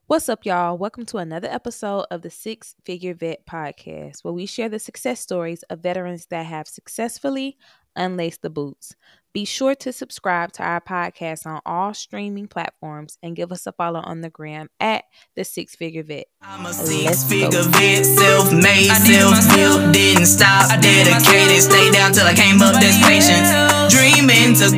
What's up, y'all? Welcome to another episode of the Six Figure Vet Podcast, where we share the success stories of veterans that have successfully unlaced the boots. Be sure to subscribe to our podcast on all streaming platforms and give us a follow on the gram at the Six Figure Vet. I'm a Let's go. six-figure vet, self-made, self-built, didn't stop, dedicated, stay down till I came up, that's patience. Dreaming to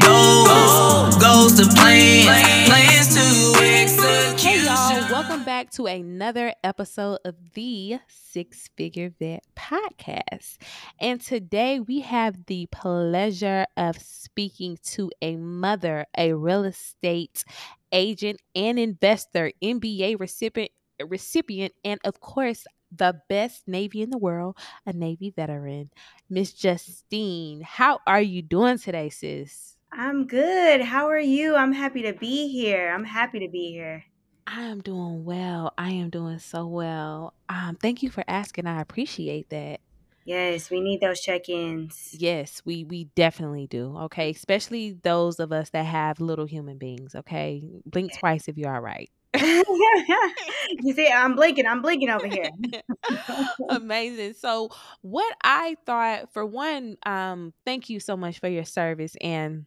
goals to plans to execution. Hey, y'all. Welcome back to another episode of the Six Figure Vet Podcast. And today we have the pleasure of speaking to a mother, a real estate agent and investor, MBA recipient, and of course, the best Navy in the world, a Navy veteran, Miss Justine. How are you doing today, sis? I'm good. How are you? I'm happy to be here. I'm happy to be here. I am doing well. I am doing so well. Thank you for asking. I appreciate that. Yes, we need those check-ins. Yes, we definitely do. Okay, especially those of us that have little human beings. Okay, blink twice if you're all right. You see, I'm blinking. I'm blinking over here. Amazing. So, what I thought, for one, thank you so much for your service. And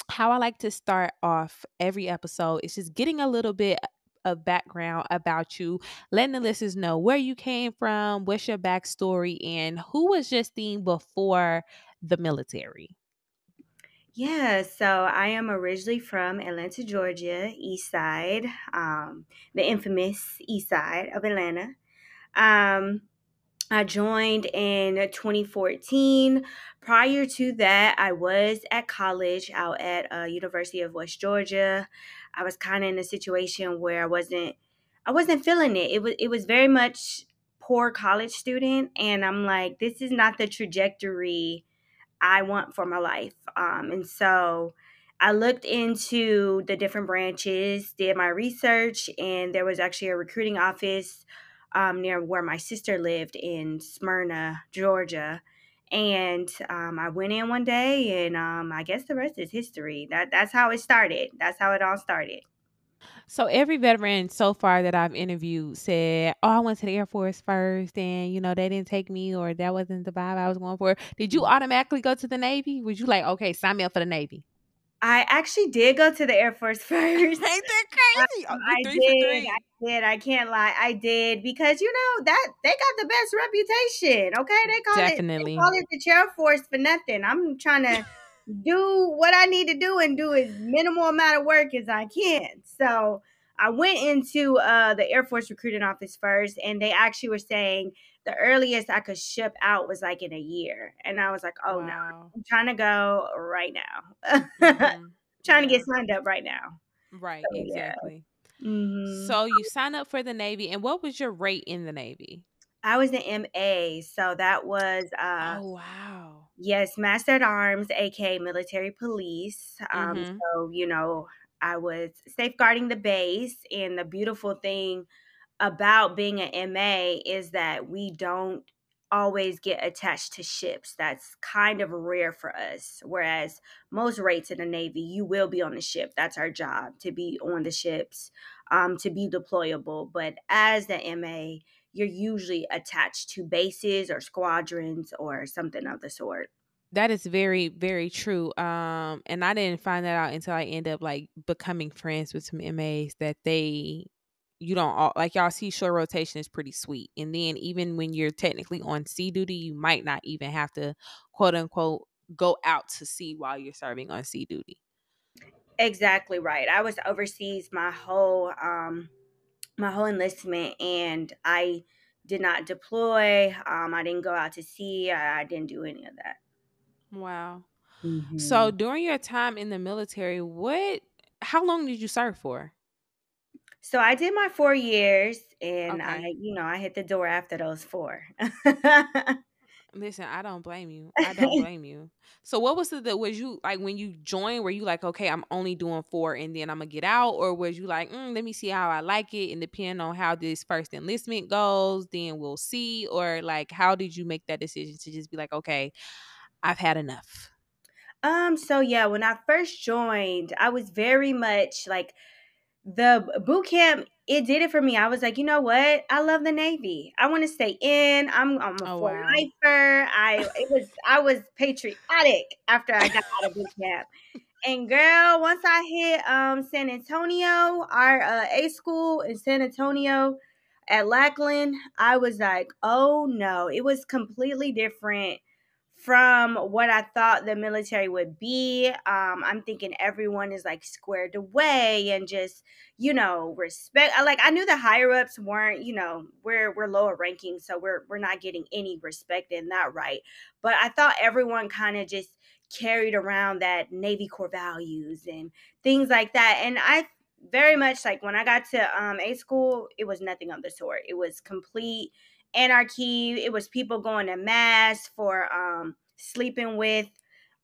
how I like to start off every episode is just getting a little bit of background about you, letting the listeners know where you came from, what's your backstory, and who was Justine before the military. Yeah, so I am originally from Atlanta, Georgia, East Side, the infamous East Side of Atlanta. Um, I joined in 2014. Prior to that, I was at college out at University of West Georgia. I was kind of in a situation where I wasn't feeling it. It was very much poor college student, and I'm like, this is not the trajectory I want for my life. And so I looked into the different branches, did my research, and there was actually a recruiting office near where my sister lived in Smyrna, Georgia. And I went in one day, and I guess the rest is history. That's how it started. That's how it all started. So every veteran so far that I've interviewed said, "Oh, I went to the Air Force first, and they didn't take me, or that wasn't the vibe I was going for." Did you automatically go to the Navy? Was you like, "Okay, sign me up for the Navy"? I actually did go to the Air Force Ain't first. that crazy? You I three for did. three. I did. I can't lie. I did because that they got the best reputation. Okay, they Definitely. call it the Air Force for nothing. I'm trying to do what I need to do and do as minimal amount of work as I can. So I went into the Air Force recruiting office first, and they actually were saying the earliest I could ship out was like in a year, and I was like, oh no, Wow. I'm trying to go right now. Mhm. Trying to Yeah. get signed up right now. Right, So yeah. exactly. hmm So you sign up for the Navy, and what was your rate in the Navy? I was an MA, so that was Oh, wow. yes, Master at Arms, aka military police. Mhm. So I was safeguarding the base, and the beautiful thing about being an MA is that we don't always get attached to ships. That's kind of rare for us. Whereas most rates in the Navy, you will be on the ship. That's our job, to be on the ships, to be deployable. But as the MA, you're usually attached to bases or squadrons or something of the sort. That is very, very true. And I didn't find that out until I end up like becoming friends with some MAs that you don't all like y'all see shore rotation is pretty sweet. And then even when you're technically on sea duty, you might not even have to quote unquote go out to sea while you're serving on sea duty. Exactly right. I was overseas my whole enlistment, and I did not deploy. I didn't go out to sea. I didn't do any of that. Wow. So hmm during your time in the military, how long did you serve for? So I did my 4 years, and Okay. I hit the door after those four. Listen, I don't blame you. I don't blame you. So what was was you like when you joined, were you like, okay, I'm only doing four and then I'm gonna get out? Or was you like, let me see how I like it and depending on how this first enlistment goes, then we'll see? Or like how did you make that decision to just be like, okay, I've had enough? So yeah, when I first joined, I was very much like the boot camp. it did it for me. I was like, you know what? I love the Navy. I want to stay in. I'm a Oh full wow. lifer. I was patriotic after I got out of boot camp. And girl, once I hit San Antonio, our A school in San Antonio at Lackland, I was like, oh no, it was completely different from what I thought the military would be. I'm thinking everyone is like squared away and just, respect. I knew the higher ups weren't, we're lower ranking, so we're not getting any respect in that, right? But I thought everyone kind of just carried around that Navy Corps values and things like that. And I very much like when I got to A school, it was nothing of the sort. It was complete anarchy. It was people going to mass for sleeping with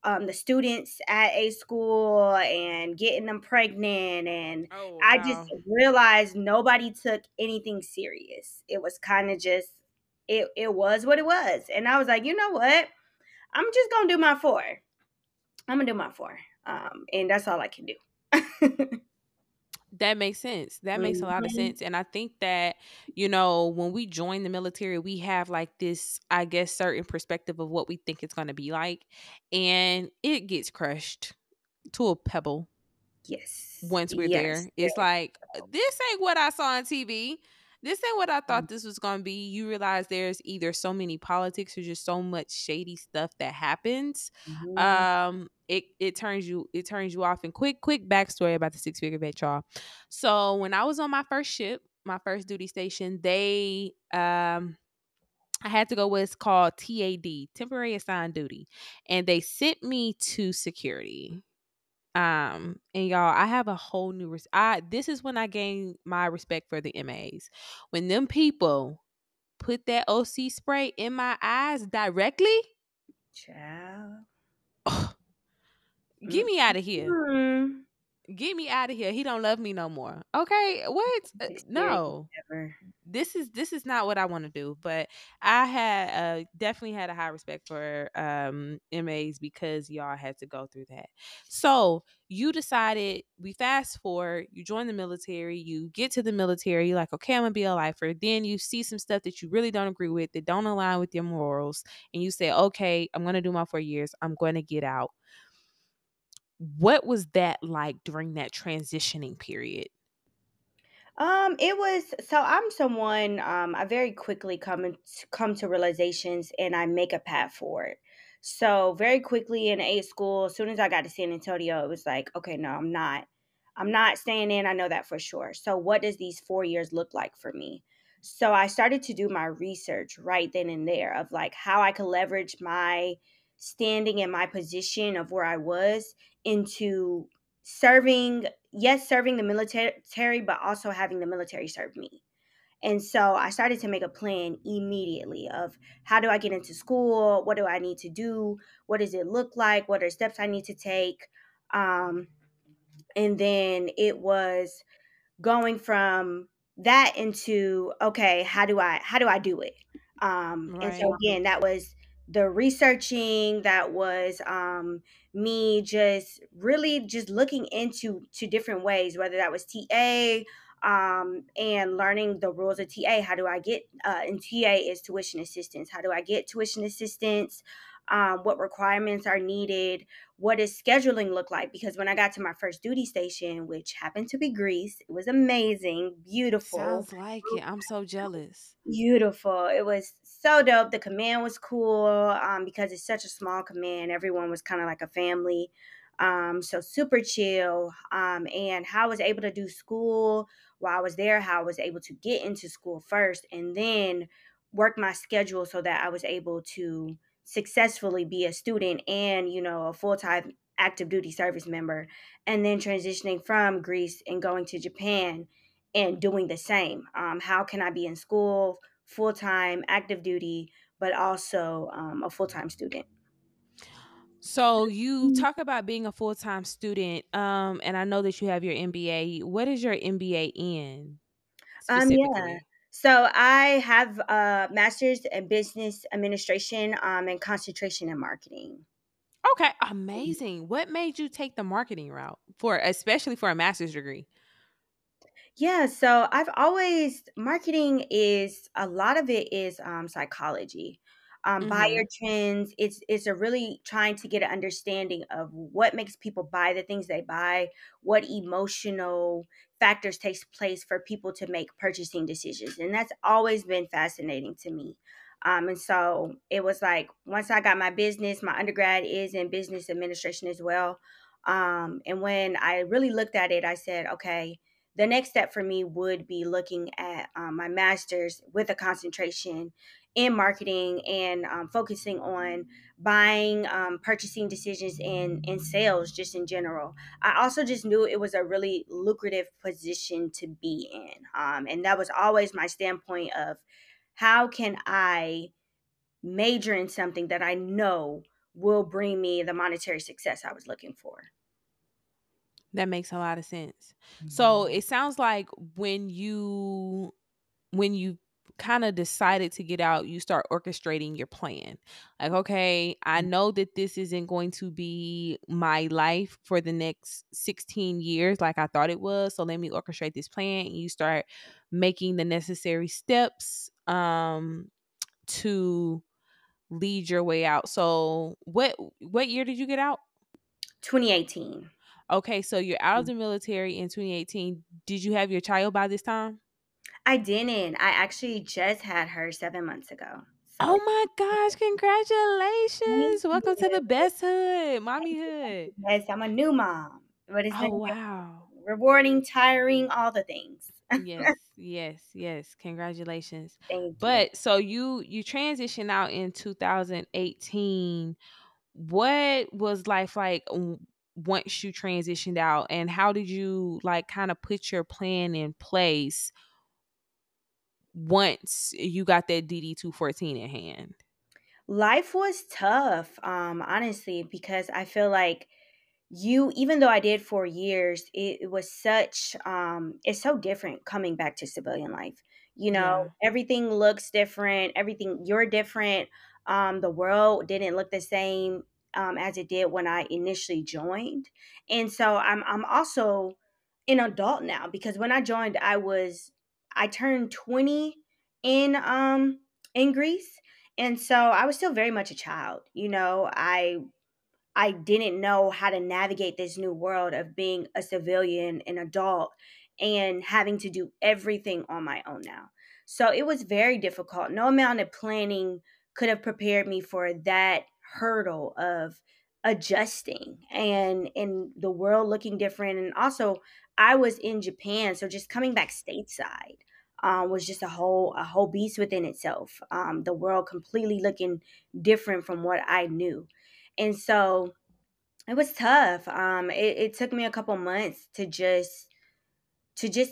the students at A school and getting them pregnant. And Oh I just wow. realized nobody took anything serious. It was kind of just, it was what it was. And I was like, you know what? I'm just going to do my four. I'm going to do my four. And that's all I can do. That makes sense. That makes a lot of Mhm. sense. And I think that, when we join the military, we have like this, I guess, certain perspective of what we think it's going to be like. And it gets crushed to a pebble Yes. once we're Yes. there. It's Yes. like, this ain't what I saw on TV. This ain't what I thought this was going to be. You realize there's either so many politics or just so much shady stuff that happens. Mhm. It turns you off. And quick backstory about the six figure vet, y'all. So when I was on my first ship, my first duty station, I had to go what's called TAD, temporary assigned duty, and they sent me to security. And y'all, I have a whole new this is when I gained my respect for the MAs. When them people put that OC spray in my eyes directly, Child. get me out of here. Mm-mm. Get me out of here. He don't love me no more. Okay, what? Experience No. ever. This is not what I want to do. But I had definitely had a high respect for MAs because y'all had to go through that. So you decided, we fast forward, you join the military, you get to the military, you're like, okay, I'm gonna be a lifer. Then you see some stuff that you really don't agree with, that don't align with your morals, and you say, okay, I'm gonna do my 4 years, I'm gonna get out. What was that like during that transitioning period? It was so I'm someone I very quickly come to realizations and I make a path for it. So very quickly in A school, as soon as I got to San Antonio, it was like, okay, no, I'm not. I'm not staying in. I know that for sure. So what does these 4 years look like for me? So I started to do my research right then and there of like how I could leverage my standing and my position of where I was into serving, yes, serving the military, but also having the military serve me. And so I started to make a plan immediately of how do I get into school? What do I need to do? What does it look like? What are steps I need to take? Um, and then it was going from that into, okay, how do I do it? And Right. so again, that was the researching, that was me just really just looking into different ways, whether that was TA, and learning the rules of TA. How do I get and TA is tuition assistance. How do I get tuition assistance? What requirements are needed? What does scheduling look like? Because when I got to my first duty station, which happened to be Greece, it was amazing, beautiful, Sounds like it. I'm so jealous. beautiful. It was so dope. The command was cool, because it's such a small command. Everyone was kind of like a family. So super chill. And how I was able to do school while I was there, how I was able to get into school first and then work my schedule so that I was able to successfully be a student and, a full-time active duty service member, and then transitioning from Greece and going to Japan and doing the same. How can I be in school, full time, active duty, but also a full time student? So you talk about being a full-time student, and I know that you have your MBA. What is your MBA in Yeah. specifically? So I have a master's in business administration, and concentration in marketing. Okay, amazing. What made you take the marketing route, especially for a master's degree? Yeah, so I've always marketing is a lot of it is psychology. Buyer Mhm. trends, it's a really trying to get an understanding of what makes people buy the things they buy, what emotional factors takes place for people to make purchasing decisions. And that's always been fascinating to me. And so it was like once I got my business, my undergrad is in business administration as well. And when I really looked at it, I said, okay, the next step for me would be looking at my master's with a concentration in marketing and focusing on buying, purchasing decisions and sales just in general. I also just knew it was a really lucrative position to be in. And that was always my standpoint of how can I major in something that I know will bring me the monetary success I was looking for. That makes a lot of sense. So Mhm. it sounds like when you kind of decided to get out, you start orchestrating your plan. Like, okay, I know that this isn't going to be my life for the next 16 years like I thought it was. So let me orchestrate this plan. And you start making the necessary steps to lead your way out. So what year did you get out? 2018. Okay, so you're out of the military in 2018. Did you have your child by this time? I didn't. I actually just had her 7 months ago. Oh So my gosh, thank congratulations. Welcome to the you. best hood, mommy hood. Yes, I'm a new mom, but it's Oh been wow. rewarding, tiring, all the things. Yes, yes, yes. Congratulations. Thank you. But so you transitioned out in 2018. What was life like once you transitioned out, and how did you like kind of put your plan in place once you got that DD-214 in hand? Life was tough, honestly, because I feel like even though I did 4 years, it was such it's so different coming back to civilian life. Yeah. Everything looks different, everything you're different. The world didn't look the same as it did when I initially joined. And so I'm also an adult now because when I joined I turned 20 in in Greece. And so I was still very much a child. I didn't know how to navigate this new world of being a civilian, an adult, and having to do everything on my own now. So it was very difficult. No amount of planning could have prepared me for that hurdle of adjusting and the world looking different. And also, I was in Japan, so just coming back stateside was just a whole beast within itself. The world completely looking different from what I knew. And so it was tough. It took me a couple months to just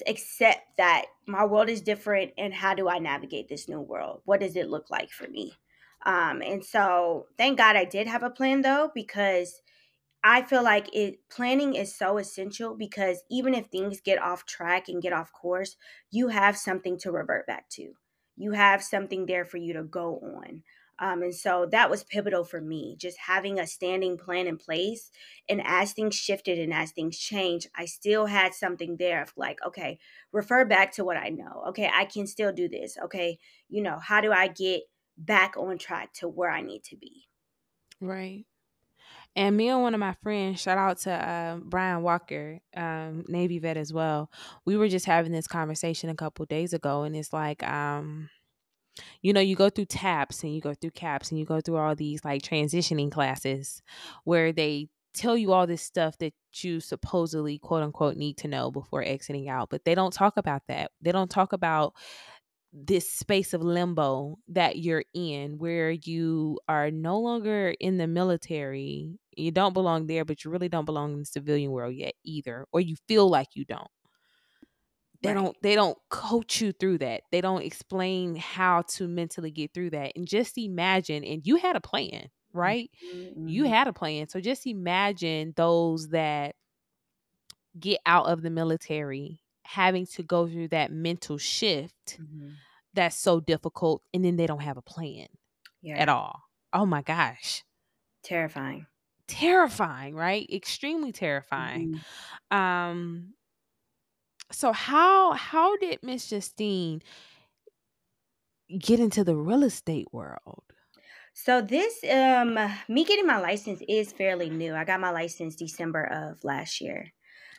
accept that my world is different and how do I navigate this new world? What does it look like for me? And so thank God I did have a plan though, because I feel like planning is so essential because even if things get off track and get off course, you have something to revert back to. You have something there for you to go on. And so that was pivotal for me, just having a standing plan in place. And as things shifted and as things changed, I still had something there of like, okay, refer back to what I know. Okay, I can still do this. Okay, how do I get back on track to where I need to be? Right. And me and one of my friends, shout out to Brian Walker, Navy vet as well. We were just having this conversation a couple days ago, and it's like, you go through TAPS and you go through CAPS and you go through all these like transitioning classes where they tell you all this stuff that you supposedly quote unquote need to know before exiting out, but they don't talk about that. They don't talk about this space of limbo that you're in where you are no longer in the military. You don't belong there, but you really don't belong in the civilian world yet either, or you feel like you don't. They Right. don't they don't coach you through that. They don't explain how to mentally get through that. And just imagine, and you had a plan, right? You Mhm, had a plan. So just imagine those that get out of the military having to go through that mental shift mhm. that's so difficult, and then they don't have a plan at Yeah, all. Oh my gosh. terrifying. Terrifying, right? Extremely terrifying. Mhm. Um So how did Miss Justine get into the real estate world? So this me getting my license is fairly new. I got my license December of last year.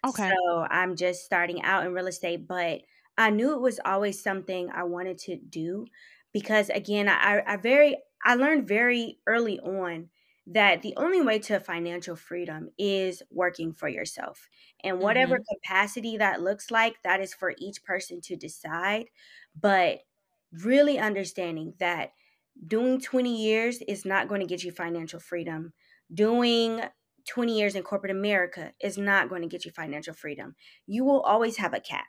Okay. So I'm just starting out in real estate, but I knew it was always something I wanted to do because again, I learned very early on that the only way to financial freedom is working for yourself. And whatever Mhm. capacity that looks like, that is for each person to decide, but really understanding that doing 20 years is not going to get you financial freedom. Doing 20 years in corporate America is not going to get you financial freedom. You will always have a cap.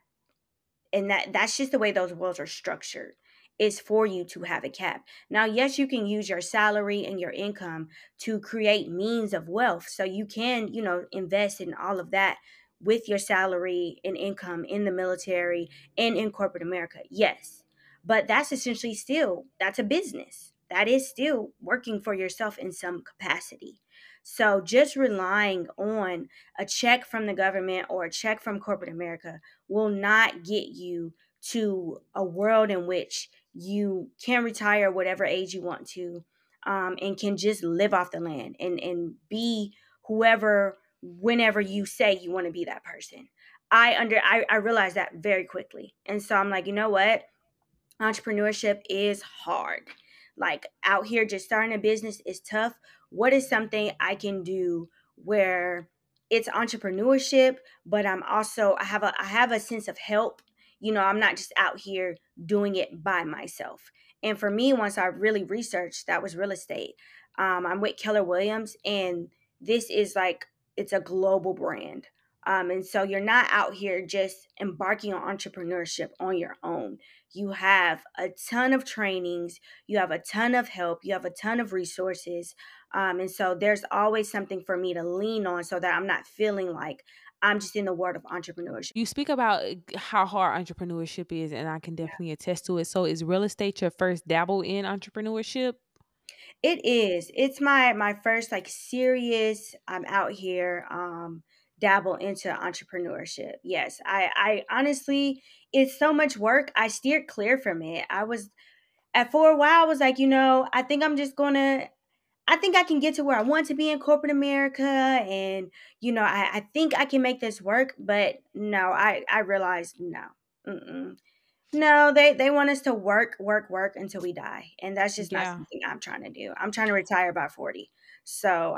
And that's just the way those worlds are structured. Is for you to have a cap. Now, yes, you can use your salary and your income to create means of wealth. So you can, invest in all of that with your salary and income in the military and in corporate America. Yes. But that's essentially still that's a business. That is still working for yourself in some capacity. So just relying on a check from the government or a check from corporate America will not get you to a world in which you can retire whatever age you want to, and can just live off the land and be whoever whenever you say you want to be that person. I realized that very quickly. And so I'm like, you know what? Entrepreneurship is hard. Like out here, just starting a business is tough. What is something I can do where it's entrepreneurship, but I have a sense of help. I'm not just out here doing it by myself. And for me, once I really researched, that was real estate. I'm with Keller Williams, and this is like it's a global brand. And so you're not out here just embarking on entrepreneurship on your own. You have a ton of trainings, you have a ton of help, you have a ton of resources. And so there's always something for me to lean on so that I'm not feeling like I'm just in the world of entrepreneurship. You speak about how hard entrepreneurship is, and I can definitely attest to it. So, is real estate your first dabble in entrepreneurship? It is. It's my first like serious I'm out here dabble into entrepreneurship. Yes. I honestly it's so much work. I steered clear from it. I was at for a while I was like, I think I can get to where I want to be in corporate America, and I think I can make this work. But no, I realized no. Mm-mm. No, they want us to work, work, work until we die, and that's just not Yeah, something I'm trying to do. I'm trying to retire by 40. So,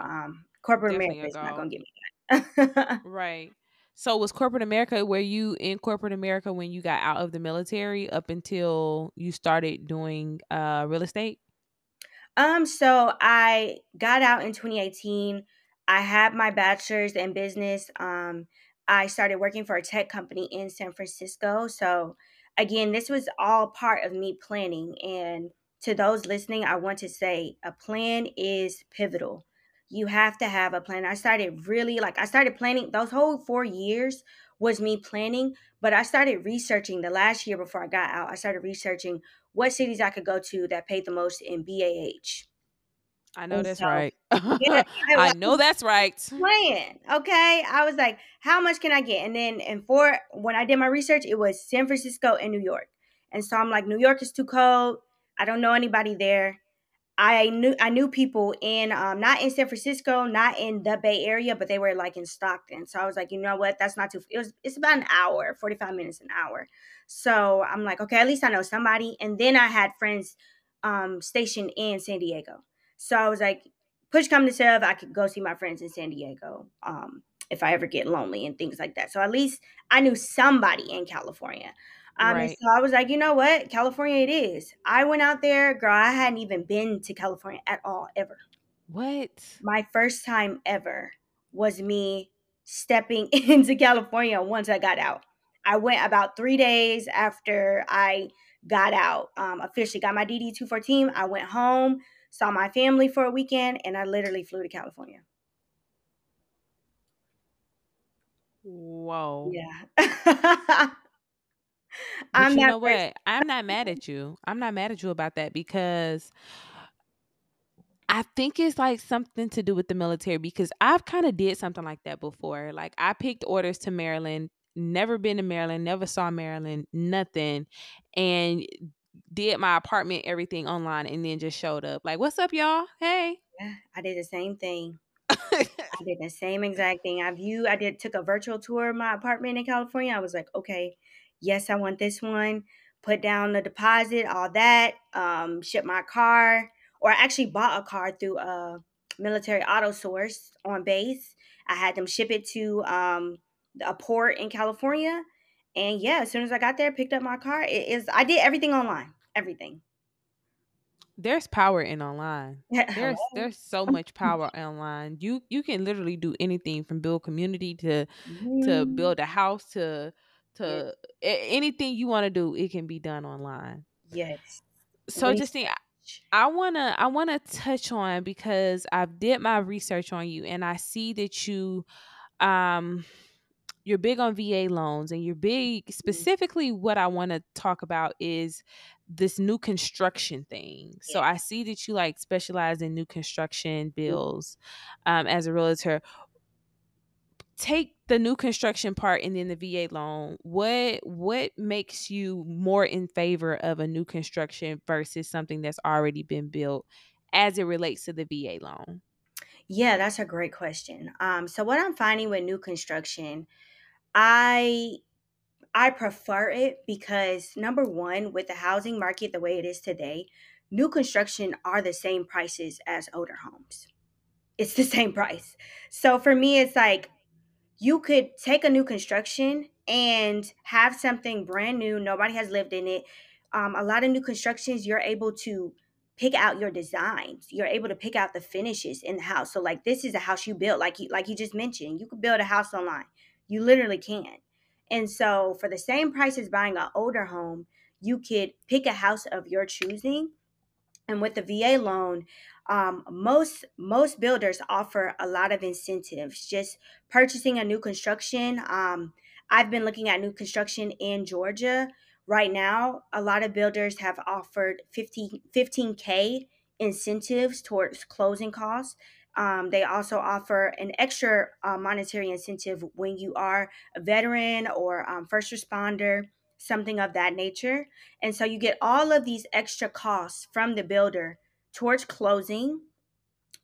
corporate America definitely a is not goal. gonna give me that. Right. So, was corporate America, were you in corporate America when you got out of the military up until you started doing real estate? So I got out in 2018. I had my bachelor's in business. I started working for a tech company in San Francisco. So again, this was all part of me planning. And to those listening, I want to say a plan is pivotal. You have to have a plan. I started planning those whole 4 years was me planning, but I started researching the last year before I got out. I started researching what cities I could go to that paid the most in BAH. I know And that's so, right. yeah, I I know was that's right. playing. Okay. I was like, how much can I get? And then, when I did my research, it was San Francisco and New York. And so I'm like, New York is too cold. I don't know anybody there. I knew people in not in San Francisco, not in the Bay Area, but they were like in Stockton. So I was like, you know what? That's not too. It's about an hour, 45 minutes, an hour. So I'm like, okay, at least I know somebody. And then I had friends stationed in San Diego. So I was like, push come to shove, I could go see my friends in San Diego. If I ever get lonely and things like that. So at least I knew somebody in California. And Right. so I was like, you know what? California it is. I went out there, girl. I hadn't even been to California at all, ever. What? My first time ever was me stepping into California once I got out. I went about 3 days after I got out, officially got my DD 214. I went home, saw my family for a weekend, and I literally flew to California. Whoa. Yeah. But I'm you that know person. what? I'm not mad at you. I'm not mad at you about that because I think it's like something to do with the military because I've kind of did something like that before. Like I picked orders to Maryland never been to Maryland, never saw Maryland, nothing, and did my apartment, everything online, and then just showed up. Like, what's up, y'all? Hey. Yeah, I did the same thing. I did the same exact thing. I did took a virtual tour of my apartment in California. I was like, okay, yes, I want this one. Put down the deposit, all that. Ship my car, or I actually bought a car through a military auto source on base. I had them ship it to a port in California, and yeah, as soon as I got there, picked up my car. It is I did everything online, everything. There's power in online. There's Hello. there's so much power online. You can literally do anything from build community to Mhm. build a house Yes, to anything you want to do. It can be done online. yes. So Justine, Research. I wanna touch on, because I've did my research on you and I see that um you're big on VA loans, and you're big, specifically what I want to talk about is this new construction thing. So Yeah. I see that you like specialize in new construction bills as a realtor. Take the new construction part and then the VA loan. What makes you more in favor of a new construction versus something that's already been built as it relates to the VA loan? Yeah, that's a great question. So what I'm finding with new construction, I I prefer it because number one, with the housing market the way it is today, new construction are the same prices as older homes. It's the same price. So for me, it's like you could take a new construction and have something brand new. Nobody has lived in it. A lot of new constructions, you're able to pick out your designs. You're able to pick out the finishes in the house. So, like, this is a house you built, like you just mentioned. You could build a house online. You literally can. And so, for the same price as buying an older home, you could pick a house of your choosing, and with the VA loan, most builders offer a lot of incentives. Just purchasing a new construction. I've been looking at new construction in Georgia right now. A lot of builders have offered 15K incentives towards closing costs. They also offer an extra monetary incentive when you are a veteran or first responder, something of that nature. And so you get all of these extra costs from the builder towards closing.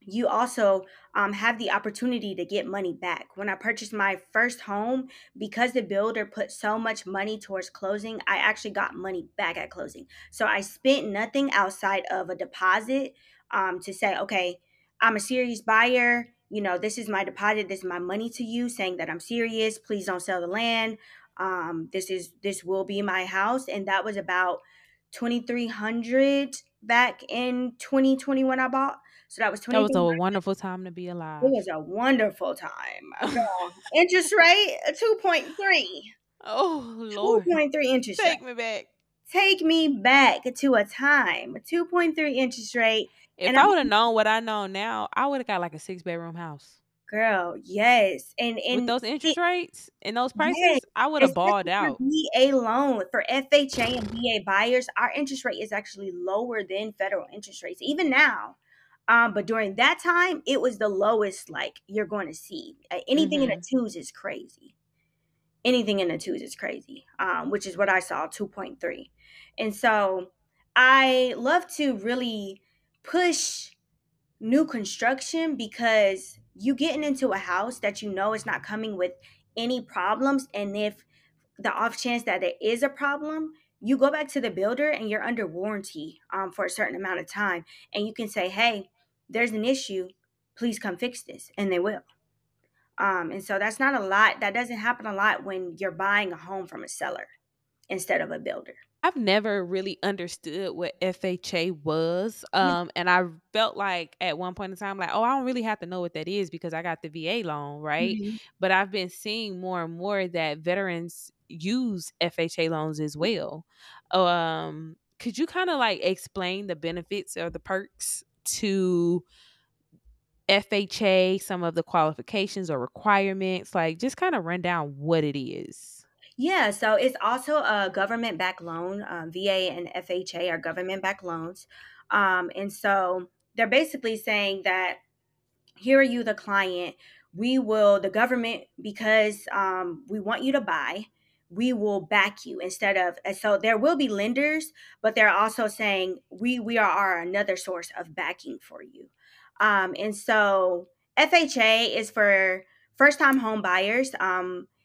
You also have the opportunity to get money back. When I purchased my first home, because the builder put so much money towards closing, I actually got money back at closing. So I spent nothing outside of a deposit, to say, okay, I'm a serious buyer. You know, this is my deposit. This is my money to you, saying that I'm serious. Please don't sell the land. This will be my house, and that was about 2,300 back in 2020 when I bought. So that was That was a 2,300. wonderful time to be It alive. was a wonderful time. Girl, interest rate 2.3. Oh Lord, 2.3 interest rate. take me back. Take me back to a time. 2.3 interest rate. If And I I would have known what I know now, I would have got like a 6 bedroom house. girl, yes. And With and those it, interest rates and those yes, prices, I would have balled especially for out. VA loan, for FHA and VA buyers, our interest rate is actually lower than federal interest rates, even now. But during that time, it was the lowest like you're going to see. Anything in the Mhm. twos is crazy. Anything in the twos is crazy, which is what I saw, 2.3. And so I love to really push new construction because you getting into a house that you know is not coming with any problems. And if the off chance that there is a problem, you go back to the builder and you're under warranty for a certain amount of time. And you can say, hey, there's an issue. Please come fix this. And they will. And so that's not a lot. That doesn't happen a lot when you're buying a home from a seller instead of a builder. I've never really understood what FHA was. Yeah. And I felt like at one point in time, like, oh, I don't really have to know what that is because I got the VA loan, right? Mhm. But I've been seeing more and more that veterans use FHA loans as well. Could you kind of like explain the benefits or the perks to FHA, some of the qualifications or requirements? Like, just kind of run down what it is. Yeah, so it's also a government backed loan. VA and FHA are government backed loans. And so they're basically saying that here are you, the client. the government, because we want you to buy, we will back you instead of, and so there will be lenders, but they're also saying we are another source of backing for you. And so FHA is for first time home buyers.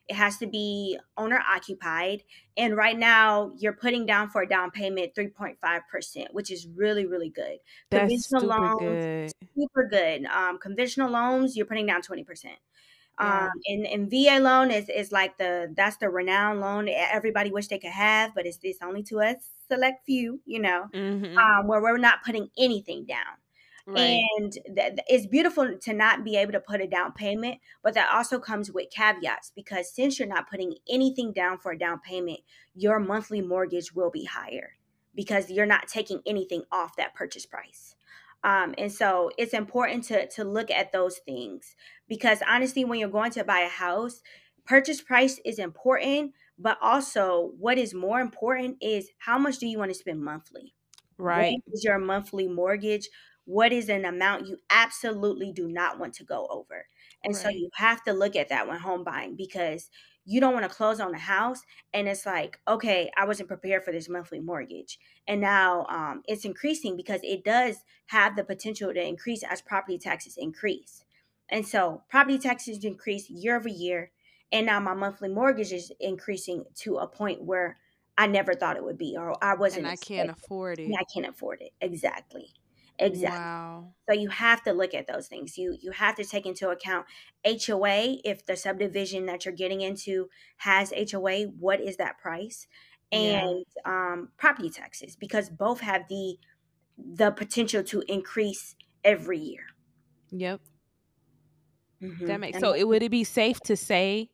It has to be owner occupied. And right now, you're putting down for a down payment 3.5%, which is really, really good. That's Conventional super loans, good. super good. Conventional loans, you're putting down 20%. Yeah. And VA loan is like that's the renowned loan everybody wish they could have, but it's only to a select few, Mhm. where we're not putting anything down. Right. And it's beautiful to not be able to put a down payment, but that also comes with caveats, because since you're not putting anything down for a down payment, your monthly mortgage will be higher because you're not taking anything off that purchase price. And so it's important to look at those things, because honestly, when you're going to buy a house, purchase price is important, but also what is more important is how much do you want to spend monthly? What Right. is your monthly mortgage? What is an amount you absolutely do not want to go over? And so Right. you have to look at that when home buying, because you don't want to close on a house and it's like, okay, I wasn't prepared for this monthly mortgage. And now it's increasing, because it does have the potential to increase as property taxes increase. And so property taxes increase year over year. And now my monthly mortgage is increasing to a point where I never thought it would be, or I And wasn't I can't expecting. afford And it. I can't afford it. Exactly. Exactly. Wow. So you have to look at those things. You have to take into account HOA. If the subdivision that you're getting into has HOA, what is that price? Yeah. And property taxes, because both have the potential to increase every year. Yep. That makes And so it would it be safe to say,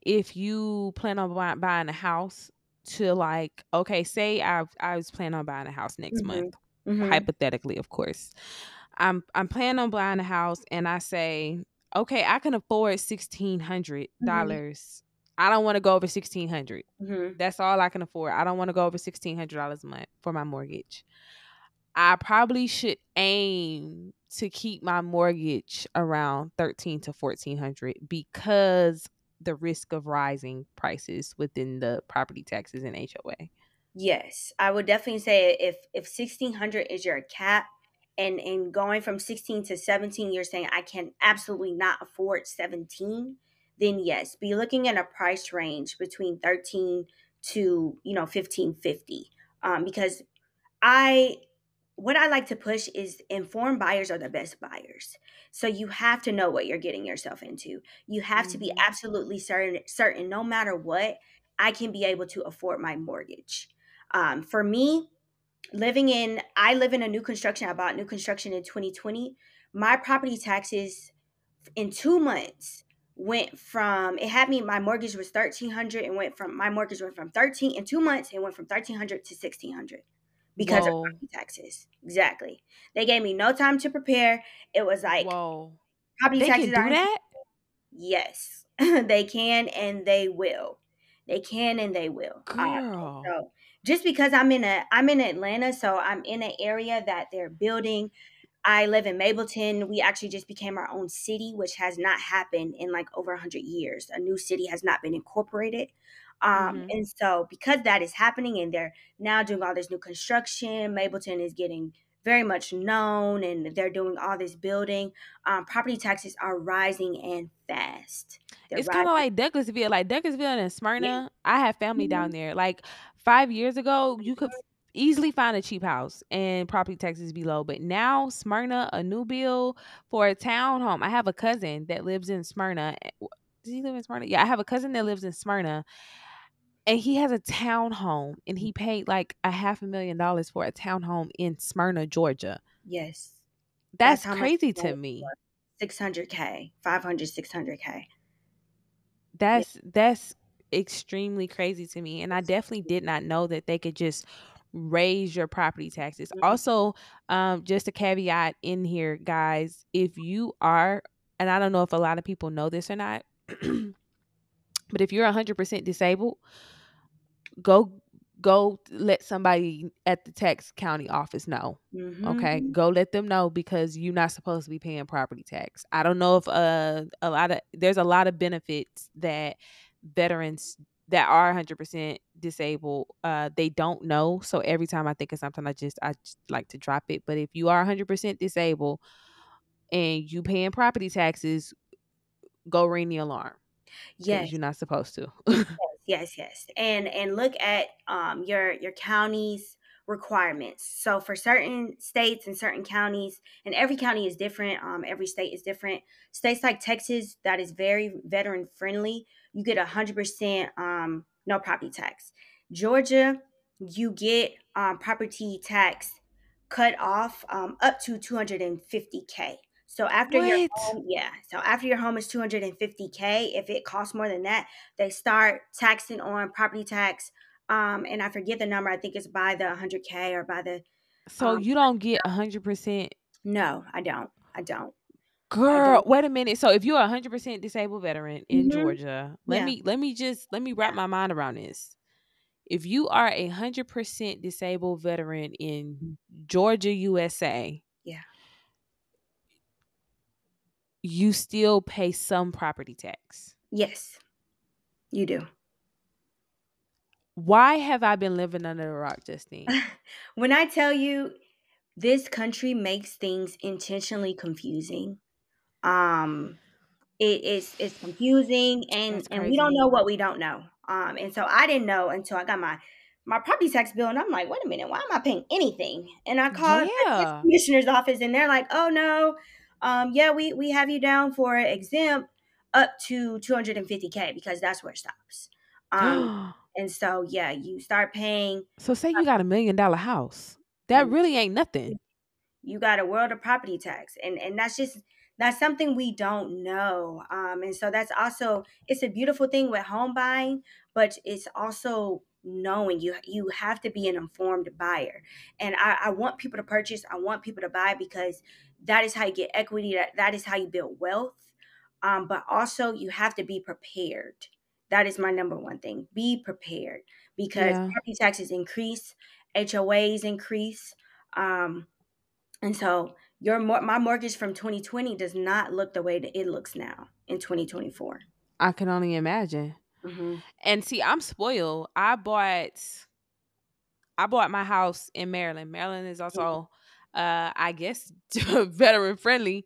if you plan on buying a house, to like, okay, say I was planning on buying a house next month, mm-hmm, mm-hmm, hypothetically, of course. I'm planning on buying a house, and I say, okay, I can afford mm-hmm, $1,600. I don't want to go over 1,600. mm-hmm. That's all I can afford. I don't want to go over $1,600 a month for my mortgage. I probably should aim to keep my mortgage around 13 to 1,400, because the risk of rising prices within the property taxes and HOA. Yes, I would definitely say if 1,600 is your cap, and going from 16 to 17, you're saying I can absolutely not afford 17, then yes, be looking at a price range between 13 to 1550. Because I what I like to push is informed buyers are the best buyers. So you have to know what you're getting yourself into. You have to be Mhm. absolutely certain no matter what, I can be able to afford my mortgage. For me, I live in a new construction. I bought new construction in 2020. My property taxes in 2 months went from, it had me, my mortgage was 1,300, and my mortgage went from 13 in 2 months. It went from 1,300 to 1,600 because of Whoa. property taxes. Exactly. They gave me no time to prepare. It was like, Whoa. property They can taxes do are that? yes, they can and they will. They can and they will. Girl. So just because I'm in Atlanta, so I'm in an area that they're building. I live in Mableton. We actually just became our own city, which has not happened in like over 100 years. A new city has not been incorporated. Mhm. And so, because that is happening and they're now doing all this new construction, Mableton is getting very much known and they're doing all this building. Property taxes are rising and fast. They're It's kinda rising. like Douglasville. Like, Douglasville and Yeah. Smyrna, I have family Mhm. down there. Like, 5 years ago, you could easily find a cheap house and property taxes be low, but now Smyrna, a new bill for a townhome. I have a cousin that lives in Smyrna. Does he live in Smyrna? Yeah, I have a cousin that lives in Smyrna, and he has a townhome, and he paid, like, a $500,000 for a townhome in Smyrna, Georgia. Yes. That's That's how much crazy it's to going me. for. 600K, 500, 600K. Yeah. That's extremely crazy to me, and I definitely did not know that they could just raise your property taxes. Mhm. Also, just a caveat in here, guys, if you are, and I don't know if a lot of people know this or not, but if you're 100% disabled, go. go let somebody at the tax county office know. Okay, Mm-hmm. go let them know because you're not supposed to be paying property tax. I don't know if there's a lot of benefits that veterans that are 100% disabled they don't know. So every time I think of something, I just like to drop it. But if you are 100% disabled and you paying property taxes, go ring the alarm because Yes. you're not supposed to. Yes. And look at your county's requirements. So for certain states and certain counties, and every county is different. Every state is different. States like Texas, that is very veteran friendly. You get 100% no property tax. Georgia, you get property tax cut off up to 250K. So after your What? home, yeah. So after your home is 250K, if it costs more than that, they start taxing on property tax. And I forget the number. I think it's by the 100K or by the So um you don't get 100%. no, I don't. I don't. I Girl, don't. wait a minute. So if you're a 100% disabled veteran in Hmm. Georgia, let Yeah. me let me wrap Yeah. my mind around this. If you are 100% disabled veteran in Mhm. Georgia, USA, Yeah. you still pay some property tax. Yes, you do. Why have I been living under a rock, Justine? When I tell you this country makes things intentionally confusing, um it's confusing, and That's we don't crazy. know what we don't know. And so I didn't know until I got my property tax bill, and I'm like, wait a minute, why am I paying anything? And I called the tax Yeah. commissioner's office, and they're like, oh no, yeah, we have you down for exempt up to 250K because that's where it stops. Um, and so yeah, you start paying. So say you got $1 million house. That really ain't nothing. You got a world of property tax, and that's something we don't know. And so that's also, it's a beautiful thing with home buying, but it's also knowing you have to be an informed buyer. And I want people to purchase, I want people to buy, because that is how you get equity, that is how you build wealth. But also you have to be prepared. That is my number one thing: be prepared, because Yeah. property taxes increase, HOAs increase. And so my mortgage from 2020 does not look the way that it looks now in 2024. I can only imagine. Hmm. And see, I'm spoiled. I bought my house in Maryland. Maryland is also I guess veteran friendly.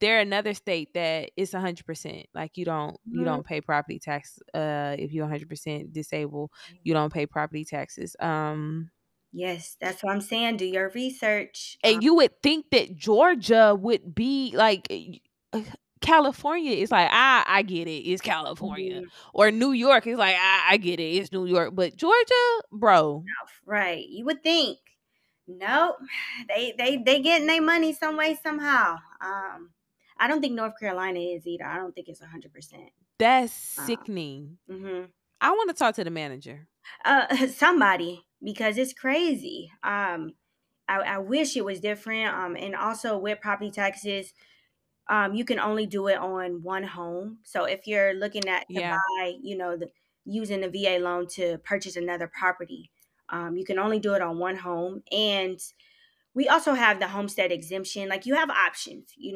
They're another state that it's 100%. Like you Hmm. don't pay property tax if you're 100% disabled. You don't pay property taxes. Yes, that's what I'm saying. Do your research. And you would think that Georgia would be like California is like, I get it, it's California. Mhm. Or New York is like, I get it, it's New York. But Georgia, bro, Right. You would think. Nope. They getting their money some way, somehow. I don't think North Carolina is either. I don't think it's 100%. that's Um, sickening. mhm. I want to talk to the manager. Somebody, because it's crazy. I wish it was different. And also with property taxes, you can only do it on one home. So if you're looking at to Yeah. buy, using the VA loan to purchase another property, you can only do it on one home. And we also have the homestead exemption. Like, you have options. You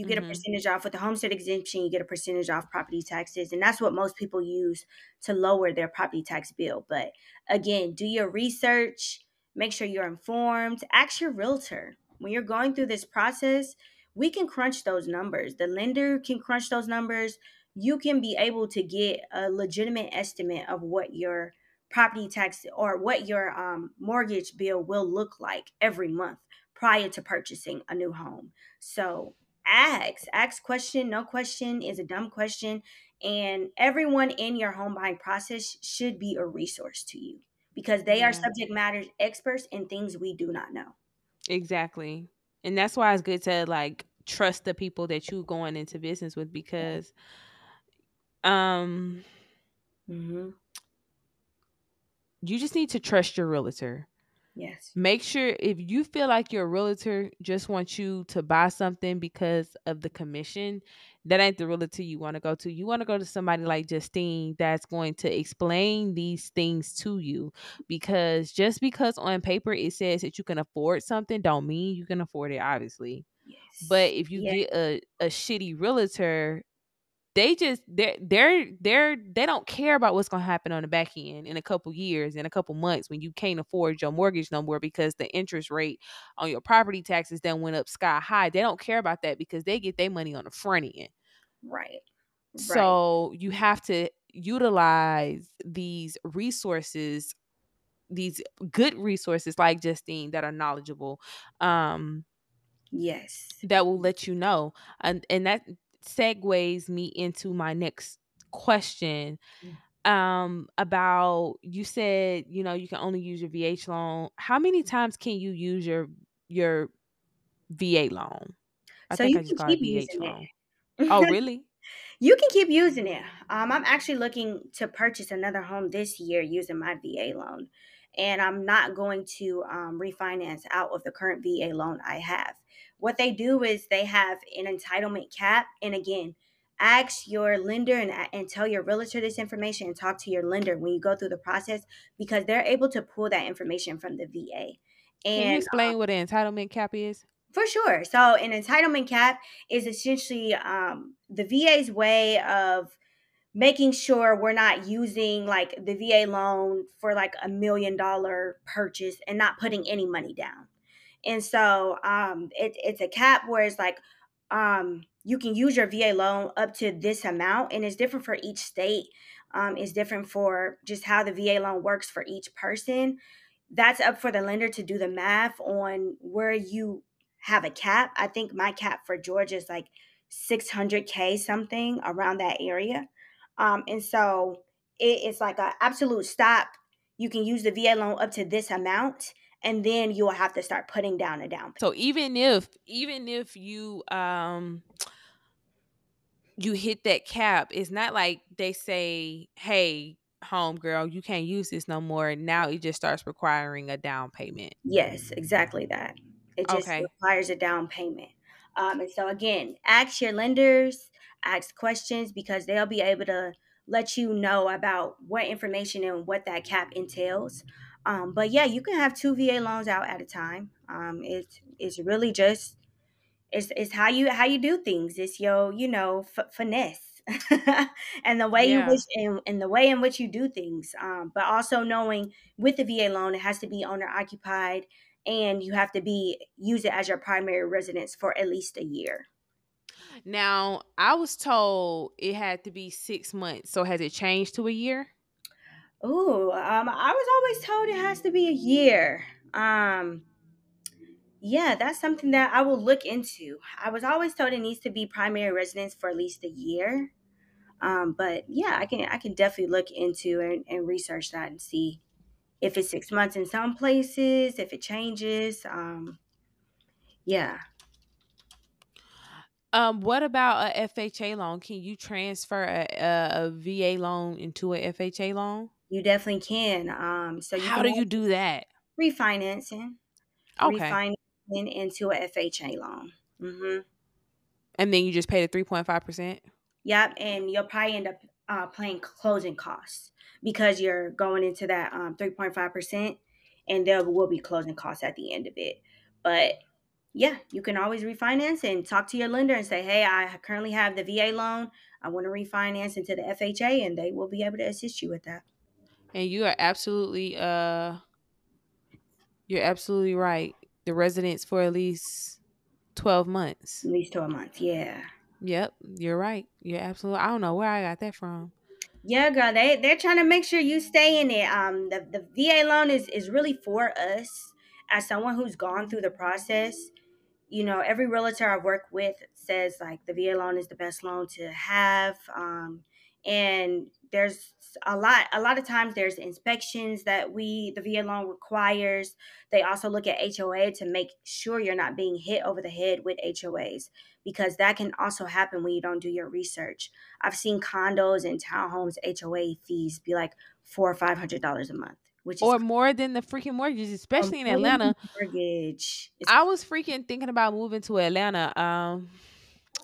get a Mm-hmm. percentage off with the homestead exemption. You get a percentage off property taxes, and that's what most people use to lower their property tax bill. But again, do your research. Make sure you're informed. Ask your realtor when you're going through this process. We can crunch those numbers. The lender can crunch those numbers. You can be able to get a legitimate estimate of what your property tax or what your mortgage bill will look like every month prior to purchasing a new home. So ask question. No question is a dumb question. And everyone in your home buying process should be a resource to you, because they are Yeah. subject matter experts in things we do not know. Exactly. And that's why it's good to like trust the people that you going into business with because um Hmm. you just need to trust your realtor. Yes. Make sure if you feel like your realtor just wants you to buy something because of the commission, that ain't the realtor you want to go to. You want to go to somebody like Justine that's going to explain these things to you, because just because on paper it says that you can afford something don't mean you can afford it, obviously. But Yes. if you Yeah. get a shitty realtor, they don't care about what's gonna happen on the back end in a couple years, in a couple months, when you can't afford your mortgage no more because the interest rate on your property taxes then went up sky high. They don't care about that because they get their money on the front end. Right. Right. So you have to utilize these resources, these good resources like Justine that are knowledgeable, um, Yes. that will let you know. And that segues me into my next question, about, you said, you can only use your VH loan. How many times can you use your VA loan? I So think you I just can call keep it VH using loan. Oh, it. really? You can keep using it. I'm actually looking to purchase another home this year using my VA loan, and I'm not going to refinance out of the current VA loan I have. What they do is they have an entitlement cap, and again, ask your lender and tell your realtor this information and talk to your lender when you go through the process, because they're able to pull that information from the VA. Can you And explain what an entitlement cap is? for sure. So, an entitlement cap is essentially the VA's way of making sure we're not using like the VA loan for like $1 million purchase and not putting any money down. And so it's a cap where it's like you can use your VA loan up to this amount, and it's different for each state. It's different for just how the VA loan works for each person. That's up for the lender to do the math on where you have a cap. I think my cap for Georgia is like 600K, something around that area. And so it's like an absolute stop. You can use the VA loan up to this amount, and then you will have to start putting down a down payment. So even if you hit that cap, it's not like they say, "Hey, home girl, you can't use this no more." Now it just starts requiring a down payment. Yes, exactly that. It just Okay. requires a down payment. And so again, ask your lenders, ask questions, because they'll be able to let you know about what information and what that cap entails. But yeah, you can have two VA loans out at a time. It's really just it's how you do things. It's your finesse and the way you wish Yeah. and the way in which you do things. But also knowing with the VA loan, it has to be owner occupied, and you have to be use it as your primary residence for at least a year. Now, I was told it had to be 6 months. So has it changed to a year? Ooh, I was always told it has to be a year. Yeah, that's something that I will look into. I was always told it needs to be primary residence for at least a year. But yeah, I can definitely look into and research that and see if it's 6 months in some places, if it changes. Yeah, What about a FHA loan? Can you transfer a VA loan into a FHA loan? you definitely can. So you How can do you do that? refinancing, Okay. refinancing into a FHA loan. Mm-hmm. And then you just pay the 3.5%? Yep, and you'll probably end up paying closing costs because you're going into that 3.5%, and there will be closing costs at the end of it. But yeah, you can always refinance and talk to your lender and say, "Hey, I currently have the VA loan. I want to refinance into the FHA," and they will be able to assist you with that. And you're absolutely right. The residence for at least 12 months. At least to a month. Yeah. Yep, you're right. You're absolutely, I don't know where I got that from. Yeah, girl, they're trying to make sure you stay in it. The VA loan is really for us as someone who's gone through the process. Every realtor I work with says like the VA loan is the best loan to have. And there's a lot of times there's inspections that the VA loan requires. They also look at HOA to make sure you're not being hit over the head with HOAs, because that can also happen when you don't do your research. I've seen condos and townhomes HOA fees be like $400 or $500 a month. which is or more than the freaking mortgages, especially in more than the Atlanta. mortgage. It's I was freaking thinking about moving to Atlanta,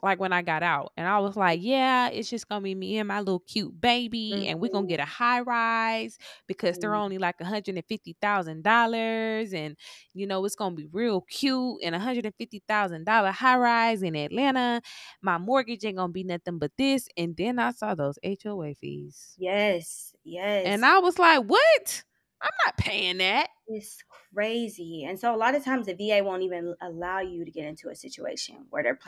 like when I got out, and I was like, yeah, it's just gonna be me and my little cute baby, and we're gonna Mhm, get a high rise because they're mhm. only like $150,000, and it's gonna be real cute, and $150,000 high rise in Atlanta. My mortgage ain't gonna be nothing but this, and then I saw those HOA fees, Yes, and yes. I was like, what? I'm not paying that. It's crazy. And so a lot of times the VA won't even allow you to get into a situation where they're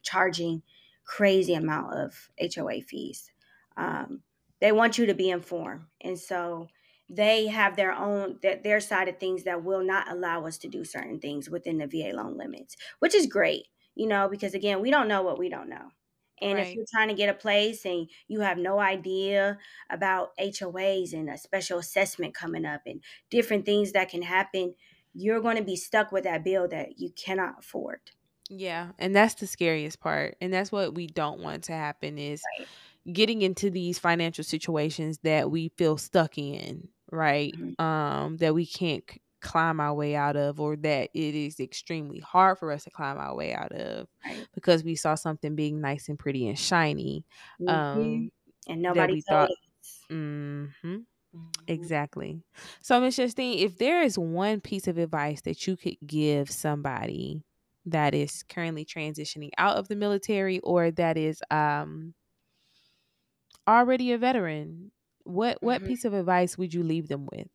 charging crazy amount of HOA fees. Um, they want you to be informed. And so they have their side of things that will not allow us to do certain things within the VA loan limits, which is great, because again, we don't know what we don't know. And if Right. you're trying to get a place and you have no idea about HOAs and a special assessment coming up and different things that can happen, you're going to be stuck with that bill that you cannot afford. Yeah, and that's the scariest part. And that's what we don't want to happen is Right. getting into these financial situations that we feel stuck in, right? Mhm. That we can't climb our way out of, or that it is extremely hard for us to climb our way out of Right. because we saw something being nice and pretty and shiny, Hmm. um And that nobody we told thought. us. Mhm. Mhm. Exactly. So, Miss Justine, if there is one piece of advice that you could give somebody that is currently transitioning out of the military, or that is already a veteran, what Mhm. piece of advice would you leave them with?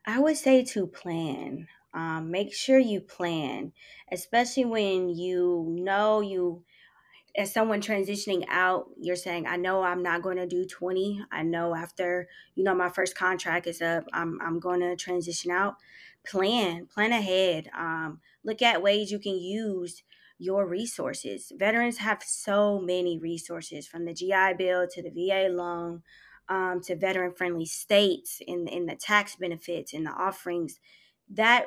I would say to plan. Make sure you plan, especially when you as someone transitioning out, you're saying, I know I'm not going to do 20. I know after, my first contract is up, I'm going to transition out. Plan ahead. Look at ways you can use your resources. Veterans have so many resources, from the GI Bill to the VA loan, to veteran friendly states in the tax benefits and the offerings. That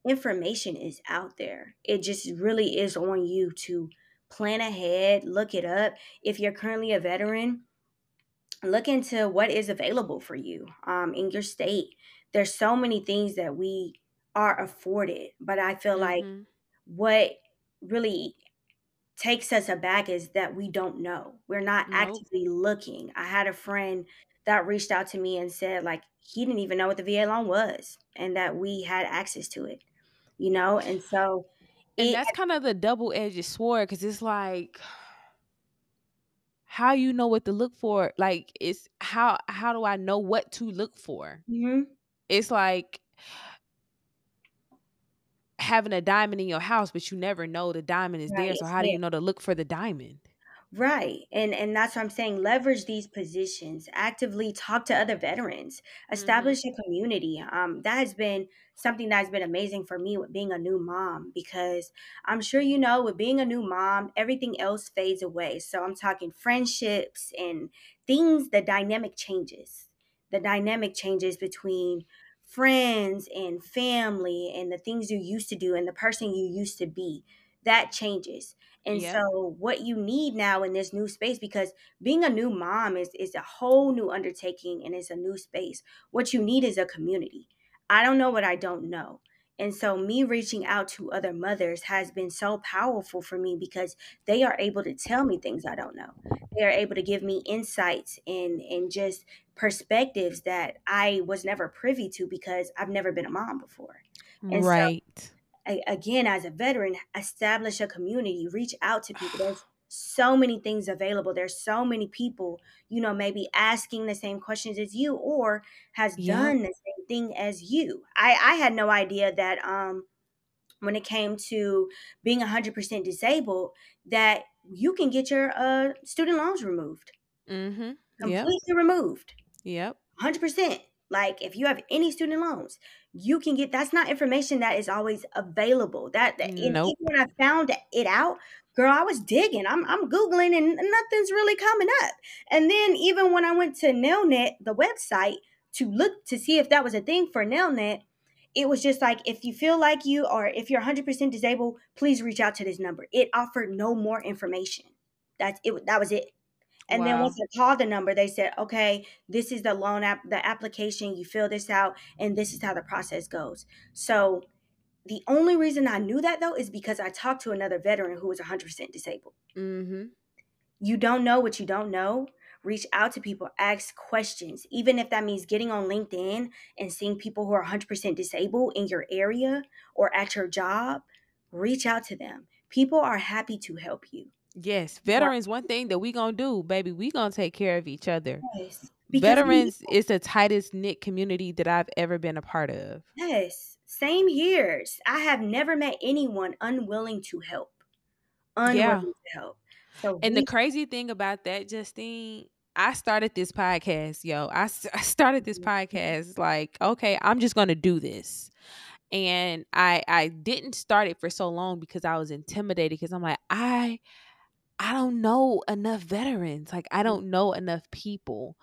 information is out there. It just really is on you to plan ahead, look it up. If you're currently a veteran, look into what is available for you in your state. There's so many things that we are afforded, but I feel like Mhm. what really takes us aback is that we don't know. We're not Nope. actively looking. I had a friend that reached out to me and said, like, he didn't even know what the VA loan was and that we had access to it, And so And it, that's kind of the double-edged sword, cuz it's like, how you know what to look for? Like, it's how do I know what to look for? Mhm. It's like having a diamond in your house, but you never know the diamond is Right, there. So it's how do there. you know to look for the diamond? Right. And that's what I'm saying. Leverage these positions, actively talk to other veterans, Mhm. establish a community. That has been something that has been amazing for me with being a new mom, because I'm sure with being a new mom, everything else fades away. So I'm talking friendships and things, the dynamic changes. The dynamic changes between friends and family and the things you used to do and the person you used to be. That changes. And Yep. so what you need now in this new space, because being a new mom is a whole new undertaking and it's a new space. What you need is a community. I don't know what I don't know. And so me reaching out to other mothers has been so powerful for me, because they are able to tell me things I don't know. They are able to give me insights and just perspectives that I was never privy to because I've never been a mom before. And so Right. again, as a veteran, establish a community, reach out to people. There's so many things available. There's so many people, maybe asking the same questions as you or has Yep. done the same thing as you. I had no idea that when it came to being 100% disabled, that you can get your student loans removed, Mhm. Yep. completely removed. Yep. 100%. Like, if you have any student loans, you can get, that's not information that is always available. And even Nope. when I found it out, girl, I was digging. I'm googling and nothing's really coming up. And then even when I went to Nailnet, the website, to look to see if that was a thing for Nailnet, it was just like, if you feel like you or if you're 100% disabled, please reach out to this number. It offered no more information. That's it. That was it. And then once Wow. I called the number, they said, okay, this is the loan app, the application, you fill this out, and this is how the process goes. So the only reason I knew that though is because I talked to another veteran who was 100% disabled. Mm-hmm. You don't know what you don't know. Reach out to people, ask questions, even if that means getting on LinkedIn and seeing people who are 100% disabled in your area or at your job. Reach out to them. People are happy to help you. Yes, People veterans, one thing that we gonna do, baby, we gonna take care of each other. yes, because Veterans is the tightest knit community that I've ever been a part of. yes, same here. I have never met anyone unwilling to help. Yeah. Unwilling to help. So And the reach. crazy thing about that, Justine, I started this podcast, yo. I started this podcast like, okay, I'm just going to do this. And I didn't start it for so long because I was intimidated because I'm like, I don't know enough veterans. Like I don't know enough people.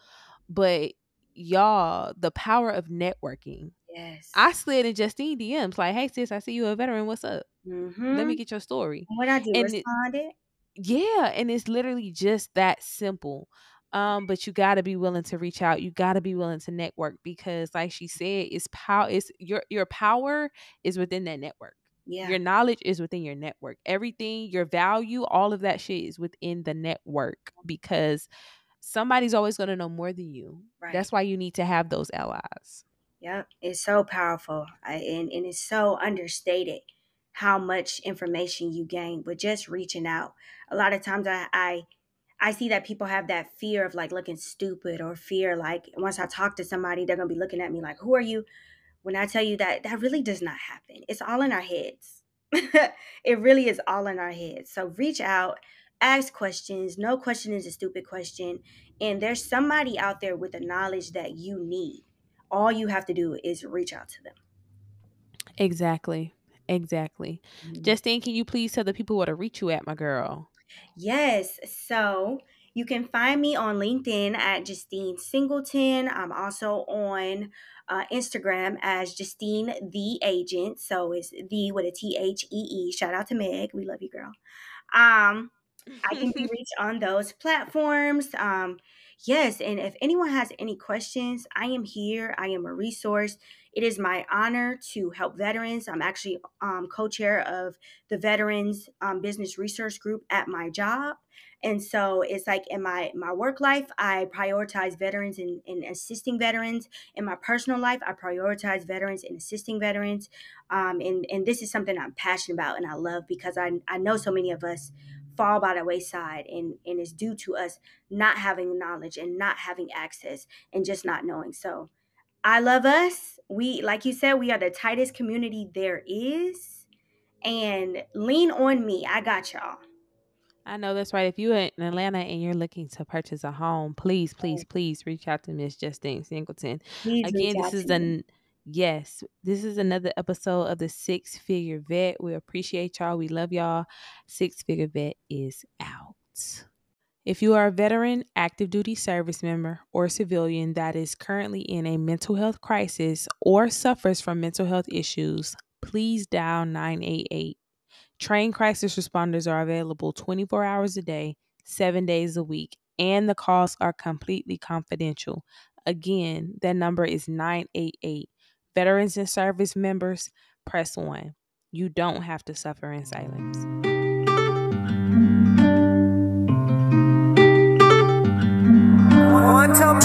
But y'all, the power of networking. Yes. I slid in Justine DMs like, hey sis, I see you a veteran. What's up? Let me Mm-hmm. get your story. What I do, And responded. yeah, and it's literally just that simple. But you got to be willing to reach out. You got to be willing to network because like she said, it's power. It's your power is within that network. Yeah. Your knowledge is within your network. Everything, your value, all of that shit is within the network because somebody's always going to know more than you. Right. That's why you need to have those allies. Yep. It's so powerful. And it's so understated how much information you gain with just reaching out. A lot of times I see that people have that fear of like looking stupid or fear like once I talk to somebody, they're gonna be looking at me like, who are you? When I tell you that that really does not happen. It's all in our heads. It really is all in our heads. So reach out, ask questions. No question is a stupid question. And there's somebody out there with the knowledge that you need. All you have to do is reach out to them. Exactly. Exactly. Mhm. Justine, can you please tell the people where to reach you at, my girl? Yes. So you can find me on LinkedIn at Justine Singleton. I'm also on Instagram as Justine the Agent. So it's the with a THEE. Shout out to Meg. We love you, girl. Um, I can be reached on those platforms. Yes, and if anyone has any questions, I am here. I am a resource. It is my honor to help veterans. I'm actually co-chair of the Veterans Business Research Group at my job. And so it's like in my work life, I prioritize veterans and assisting veterans. In my personal life, I prioritize veterans and assisting veterans. And this is something I'm passionate about and I love because I know so many of us fall by the wayside and it's due to us not having knowledge and not having access and just not knowing. So I love us. We, like you said, we are the tightest community there is. And lean on me. I got y'all. I know that's right. If you're in Atlanta and you're looking to purchase a home, please, please, please reach out to Miss Justine Singleton. Please reach Again, out to me. yes, this is another episode of the Six Figure Vet. We appreciate y'all. We love y'all. Six Figure Vet is out. If you are a veteran, active duty service member, or civilian that is currently in a mental health crisis or suffers from mental health issues, please dial 988. Trained crisis responders are available 24 hours a day, 7 days a week, and the calls are completely confidential. Again, that number is 988. Veterans and service members, press 1. You don't have to suffer in silence. Quantum